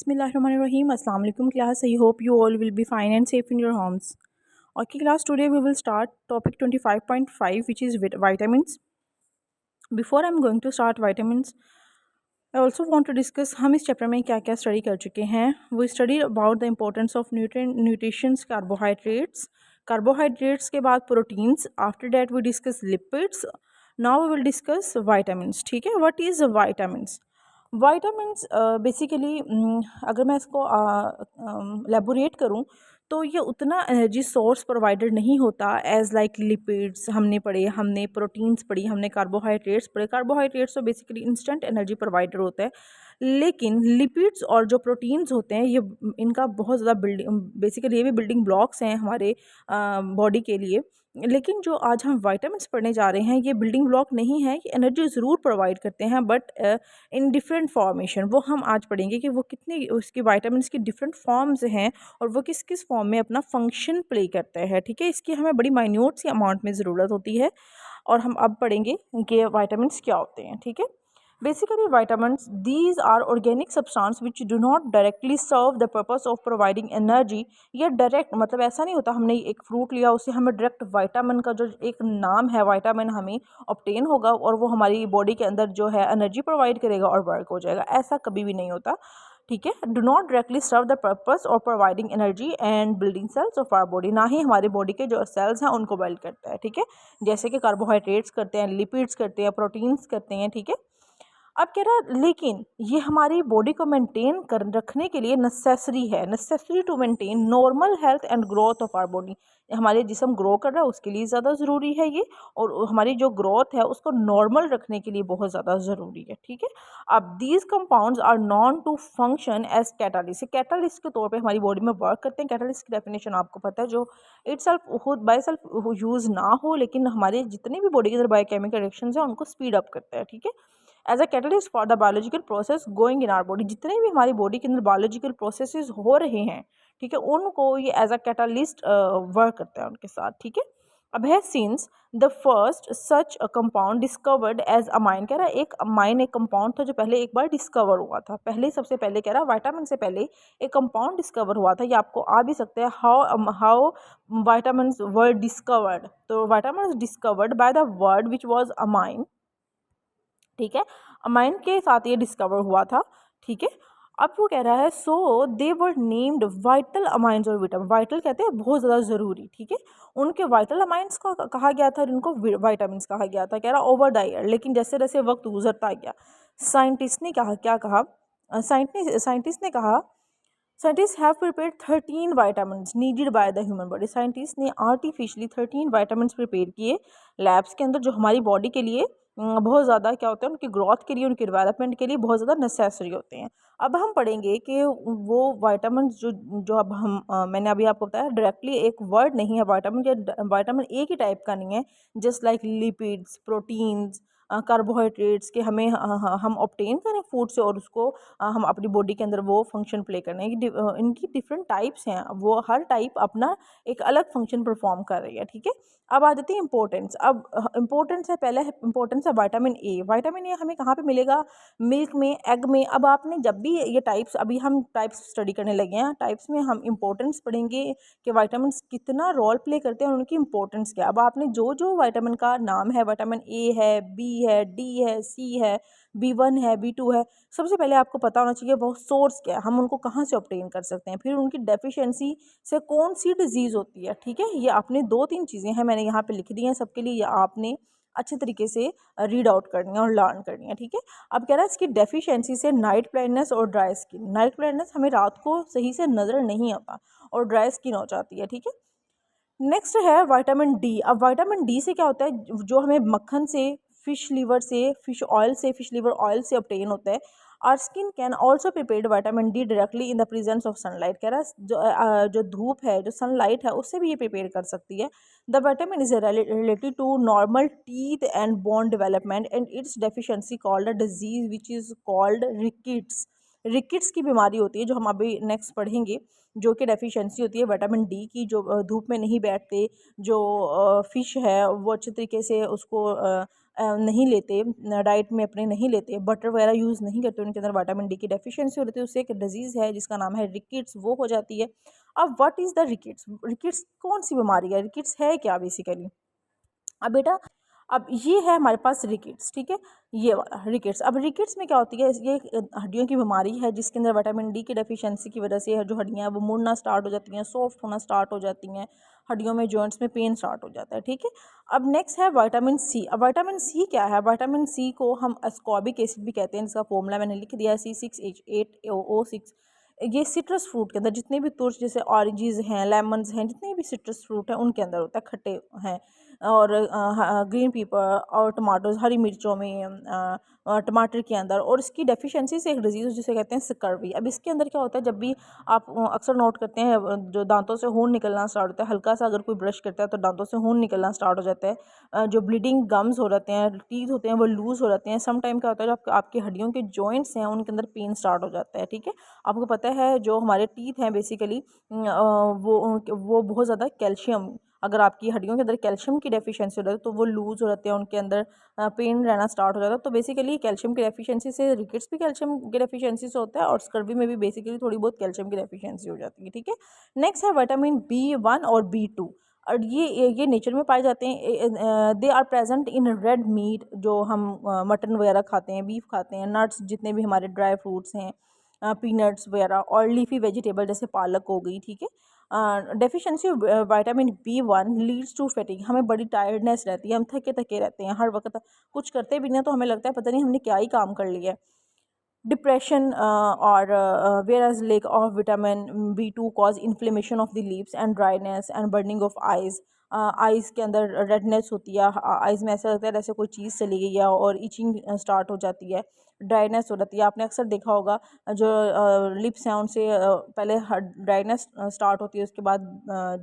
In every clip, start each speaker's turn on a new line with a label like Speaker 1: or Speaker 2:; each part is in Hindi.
Speaker 1: Bismillahirrahmanirrahim. Assalamu alaikum class. I hope you all will be fine and safe in your homes. Okay class, today we will start topic 25.5 which is vitamins. Before I'm going to start vitamins, I also want to discuss हम इस चैप्टर में क्या क्या स्टडी कर चुके हैं. We studied about the importance of nutrients, carbohydrates के बाद proteins. After that we discuss lipids. Now we will discuss vitamins. ठीक है. What is vitamins? Vitamins basically अगर मैं इसको एलेबोरेट करूँ तो ये उतना एनर्जी सोर्स प्रोवाइडर नहीं होता एज लाइक लिपिड्स हमने पढ़े, हमने प्रोटीन्स पढ़ी, हमने कार्बोहाइड्रेट्स पढ़े. कार्बोहाइड्रेट्स तो बेसिकली इंस्टेंट एनर्जी प्रोवाइडर होता है, लेकिन लिपिड्स और जो प्रोटीन्स होते हैं ये इनका बहुत ज़्यादा बेसिकली ये भी बिल्डिंग ब्लॉक्स हैं हमारे बॉडी के लिए. लेकिन जो आज हम वाइटामिन्स पढ़ने जा रहे हैं ये बिल्डिंग ब्लॉक नहीं है, ये एनर्जी ज़रूर प्रोवाइड करते हैं बट इन डिफरेंट फॉर्मेशन. वो हम आज पढ़ेंगे कि वो कितनी उसकी वाइटामिन्स की डिफरेंट फॉर्म्स हैं और वो किस किस फॉर्म में अपना फंक्शन प्ले करता है. ठीक है, इसकी हमें बड़ी माइन्यूट सी अमाउंट में ज़रूरत होती है और हम अब पढ़ेंगे कि वाइटामिन्स क्या होते हैं. ठीक है, basically vitamins, these are organic substance which do not directly serve the purpose of providing energy. ये डायरेक्ट मतलब ऐसा नहीं होता हमने एक फ्रूट लिया उससे हमें डायरेक्ट विटामिन का जो एक नाम है विटामिन हमें ऑब्टेन होगा और वो हमारी बॉडी के अंदर जो है एनर्जी प्रोवाइड करेगा और वर्क हो जाएगा. ऐसा कभी भी नहीं होता. ठीक है, do not directly serve the purpose of providing energy and building cells of our body. ना ही हमारे बॉडी के जो सेल्स हैं उनको बिल्ड करता है. ठीक है, जैसे कि कार्बोहाइड्रेट्स करते हैं, लिपिड्स करते हैं, प्रोटीन्स करते हैं. ठीक है, अब कह रहा लेकिन ये हमारी बॉडी को मेंटेन कर रखने के लिए necessary to maintain normal health and growth of our body. हमारे जिस्म ग्रो कर रहा है उसके लिए ज़्यादा ज़रूरी है ये, और हमारी जो ग्रोथ है उसको नॉर्मल रखने के लिए बहुत ज़्यादा ज़रूरी है. ठीक है, अब these compounds are known to function as catalyst. Catalyst के तौर पे हमारी बॉडी में वर्क करते हैं. कैटालिस्ट की डेफिनेशन आपको पता है, जो इटसेल्फ खुद बाय सेल्फ यूज़ ना हो लेकिन हमारे जितने भी बॉडी के अंदर बायोकेमिकल रिएक्शंस हैं उनको स्पीड अप करता है. ठीक है, as a catalyst for the biological process going in our body. जितने भी हमारी बॉडी के अंदर बायोलॉजिकल प्रोसेसेस हो रहे हैं, ठीक है, उनको ये एज अ कैटलिस्ट वर्क करता है उनके साथ. ठीक है, अब है since the first such compound discovered as amine. कह रहा है एक अमाइन एक कंपाउंड था जो पहले एक बार डिस्कवर हुआ था. सबसे पहले कह रहा है वाइटामिन से पहले एक कंपाउंड डिस्कवर हुआ था. ये आपको आ भी सकता है हाउ वाइटामिन वर डिस्कवर्ड. तो vitamin discovered by the word which was amine. ठीक है, अमाइन के साथ ये डिस्कवर हुआ था. ठीक है, अब वो कह रहा है सो दे वर नेम्ड वाइटल अमाइंस और विटामिन. वाइटल कहते हैं बहुत ज़्यादा ज़रूरी. ठीक है, उनके वाइटल अमाइंस को कहा गया था और इनको वाइटामिन कहा गया था. कह रहा ओवर द ईयर, लेकिन जैसे जैसे वक्त गुजरता गया साइंटिस्ट ने क्या कहा साइंटिस्ट ने कहा scientist have prepared 13 vitamins needed by the human body. Scientist ने आर्टिफिशियली 13 vitamins प्रिपेयर किए लैब्स के अंदर जो हमारी बॉडी के लिए बहुत ज़्यादा क्या होता है उनकी ग्रोथ के लिए, उनकी डेवलपमेंट के लिए बहुत ज़्यादा नेसेसरी होते हैं. अब हम पढ़ेंगे कि वो वाइटामिन जो अब हम मैंने अभी आपको बताया डायरेक्टली एक वर्ड नहीं है वाइटामिन के. वाइटामिन एक ही टाइप का नहीं है, just like lipids, proteins, carbohydrates के हमें हम ऑब्टेन करें फूड से और उसको हम अपनी बॉडी के अंदर वो फंक्शन प्ले करने की इनकी डिफरेंट टाइप्स हैं. वो हर टाइप अपना एक अलग फंक्शन परफॉर्म कर रही है. ठीक है, अब आ जाती है इंपॉर्टेंस. अब इंपॉर्टेंस है, पहले इंपॉर्टेंस है वाइटामिन ए. वाइटामिन ए हमें कहाँ पे मिलेगा? मिल्क में, एग में. अब आपने जब भी ये टाइप्स, अभी हम टाइप्स स्टडी करने लगे हैं, टाइप्स में हम इंपॉर्टेंस पढ़ेंगे कि वाइटामिन कितना रोल प्ले करते हैं और उनकी इंपॉर्टेंस क्या. अब आपने जो जो वाइटामिन का नाम है, वाइटामिन ए है, बी है, डी है, सी है, B1 है, B2 है, सबसे पहले आपको पता होना चाहिए वो सोर्स क्या है, हम उनको कहाँ से ऑब्टेन कर सकते हैं, फिर उनकी डेफिशिएंसी से कौन सी डिजीज़ होती है. ठीक है, ये आपने 2-3 चीज़ें हैं मैंने यहाँ पे लिख दी हैं सबके लिए, ये आपने अच्छे तरीके से रीड आउट करनी है और लर्न करनी है. ठीक है, अब कह रहा है इसकी डेफिशिएंसी से नाइट ब्लाइंडनेस और ड्राई स्किन. नाइट ब्लाइंडनेस हमें रात को सही से नज़र नहीं आता और ड्राई स्किन हो जाती है. ठीक है, नेक्स्ट है विटामिन डी. अब विटामिन डी से क्या होता है, जो हमें मक्खन से, फिश लीवर से, फिश लीवर ऑयल से ऑब्टेन होता है. Our skin can also prepared vitamin D directly in the presence of sunlight. कह रहा है जो धूप है, जो सनलाइट है, उससे भी ये प्रिपेयर कर सकती है. The vitamin is related to normal teeth and bone development and its deficiency called a disease which is called rickets. Rickets की बीमारी होती है जो हम अभी नेक्स्ट पढ़ेंगे. जो कि डेफिशिएंसी होती है विटामिन डी की, जो धूप में नहीं बैठते, जो फ़िश है वो अच्छे तरीके से उसको नहीं लेते, डाइट में अपने नहीं लेते, बटर वगैरह यूज़ नहीं करते, उनके अंदर विटामिन डी की डेफिशिएंसी हो रही है, उससे एक डिजीज़ है जिसका नाम है रिकेट्स, वो हो जाती है। अब what is the rickets? Rickets कौन सी बीमारी है? रिकेट्स है क्या बेसिकली? अब बेटा, अब ये है हमारे पास रिकेट्स, ठीक है, ये वाला रिकेट्स। अब रिकेट्स में क्या होती है, ये एक हड्डियों की बीमारी है जिसके अंदर विटामिन डी की डेफिशिएंसी की वजह से जो हड्डियां हैं वो मुड़ना स्टार्ट हो जाती हैं, सॉफ्ट होना स्टार्ट हो जाती हैं, हड्डियों में जॉइंट्स में पेन स्टार्ट हो जाता है, ठीक है। अब नेक्स्ट है विटामिन सी। अब विटामिन सी क्या है? विटामिन सी को हम एस्कॉर्बिक एसिड भी कहते हैं, जिसका फॉर्मूला मैंने लिख दिया है C6H8OO6। ये सिट्रस फ्रूट के अंदर जितने भी तुर्स, जैसे ऑरेंजेस हैं, लेमन्स हैं, जितने भी सिट्रस फ्रूट हैं उनके अंदर होता है, खट्टे हैं। और ग्रीन पेपर और टमाटोज, हरी मिर्चों में, टमाटर के अंदर, और इसकी डेफिशिएंसी से एक डिजीज़ जिसे कहते हैं स्कर्वी। अब इसके अंदर क्या होता है, जब भी आप अक्सर नोट करते हैं जो दांतों से खून निकलना स्टार्ट होता है, हल्का सा अगर कोई ब्रश करता है तो दांतों से खून निकलना स्टार्ट हो जाता है, जो ब्लीडिंग गम्स हो जाते हैं, टीथ होते हैं वो लूज़ हो जाते हैं। सम टाइम क्या होता है, जो आपकी हड्डियों के जॉइंट्स हैं उनके अंदर पेन स्टार्ट हो जाता है, ठीक है। आपको पता है जो हमारे टीथ हैं बेसिकली, वो बहुत ज़्यादा कैल्शियम, अगर आपकी हड्डियों के अंदर कैल्शियम की डेफिशिएंसी हो जाती है तो वो लूज़ हो जाते हैं, उनके अंदर पेन रहना स्टार्ट हो जाता है। तो बेसिकली कैल्शियम की डेफिशिएंसी से, रिकेट्स भी कैल्शियम की डेफिशिएंसी से होता है, और स्कर्वी में भी बेसिकली थोड़ी बहुत कैल्शियम की डेफिशिएंसी हो जाती है, ठीक है। नेक्स्ट है विटामिन B1 और B2, और ये नेचर में पाए जाते हैं। They are present in red meat, जो हम मटन वगैरह खाते हैं, बीफ खाते हैं, नट्स, जितने भी हमारे ड्राई फ्रूट्स हैं, पीनट्स वगैरह, और लीफी वेजिटेबल जैसे पालक हो गई, ठीक है। Deficiency of vitamin B1 leads to fatigue, हमें बड़ी टायर्डनेस रहती है, हम थके थके रहते हैं हर वक्त, कुछ करते भी नहीं तो हमें लगता है पता नहीं हमने क्या ही काम कर लिया है। डिप्रेशन, और whereas lack of vitamin B2 cause inflammation of the lips and dryness and burning of eyes. Eyes के अंदर रेडनेस होती है, आइज़ में ऐसा लगता है जैसे कोई चीज़ चली गई है, और इचिंग स्टार्ट हो जाती है, ड्राइनेस हो जाती है। आपने अक्सर देखा होगा जो लिप्स हैं उनसे पहले ड्राइनेस स्टार्ट होती है, उसके बाद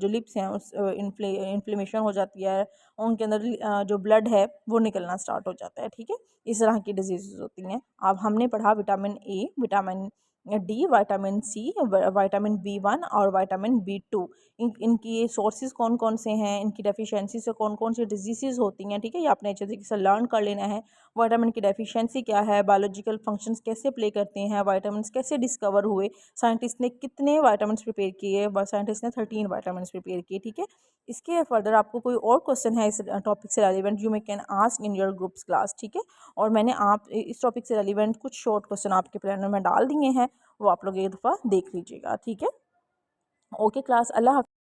Speaker 1: जो लिप्स हैं उस इन्फ्लेमेशन हो जाती है, उनके अंदर जो ब्लड है वो निकलना स्टार्ट हो जाता है, ठीक है। इस तरह की डिजीज़ होती हैं। अब हमने पढ़ा vitamin A, vitamin D, vitamin C, vitamin B1 और विटामिन B2। इनकी सोर्सेज कौन कौन से हैं, इनकी डेफिशिएंसी से कौन कौन सी डिजीज़ होती हैं, ठीक है, ये आपने अच्छे तरीके से लर्न कर लेना है। विटामिन की डेफिशिएंसी क्या है, बायोलॉजिकल फंक्शंस कैसे प्ले करते हैं, विटामिन कैसे डिस्कवर हुए, साइंटिस्ट ने कितने विटामिन प्रिपेयर किए, साइंटिस्ट ने 13 विटामिन प्रिपेयर किए, ठीक है। इसके फर्दर आपको कोई और क्वेश्चन है इस टॉपिक से relevant, you may can ask in your groups class, ठीक है। और मैंने आप इस टॉपिक से रेलिवेंट कुछ शॉर्ट क्वेश्चन आपके प्लानर में डाल दिए हैं, वो आप लोग एक दफ़ा देख लीजिएगा, ठीक है। ओके क्लास, अल्लाह हाफ़िज़।